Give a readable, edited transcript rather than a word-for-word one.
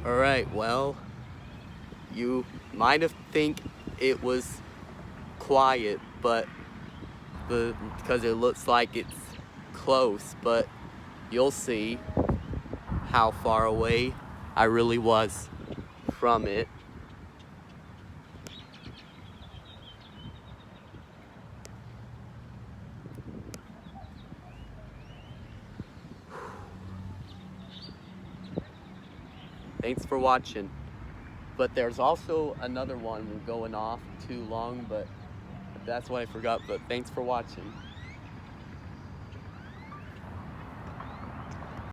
Alright, well, you might have think it was quiet, but because it looks like it's close, but you'll see how far away I really was from it. Thanks for watching. But there's also another one going off too long, but that's what I forgot. But thanks for watching.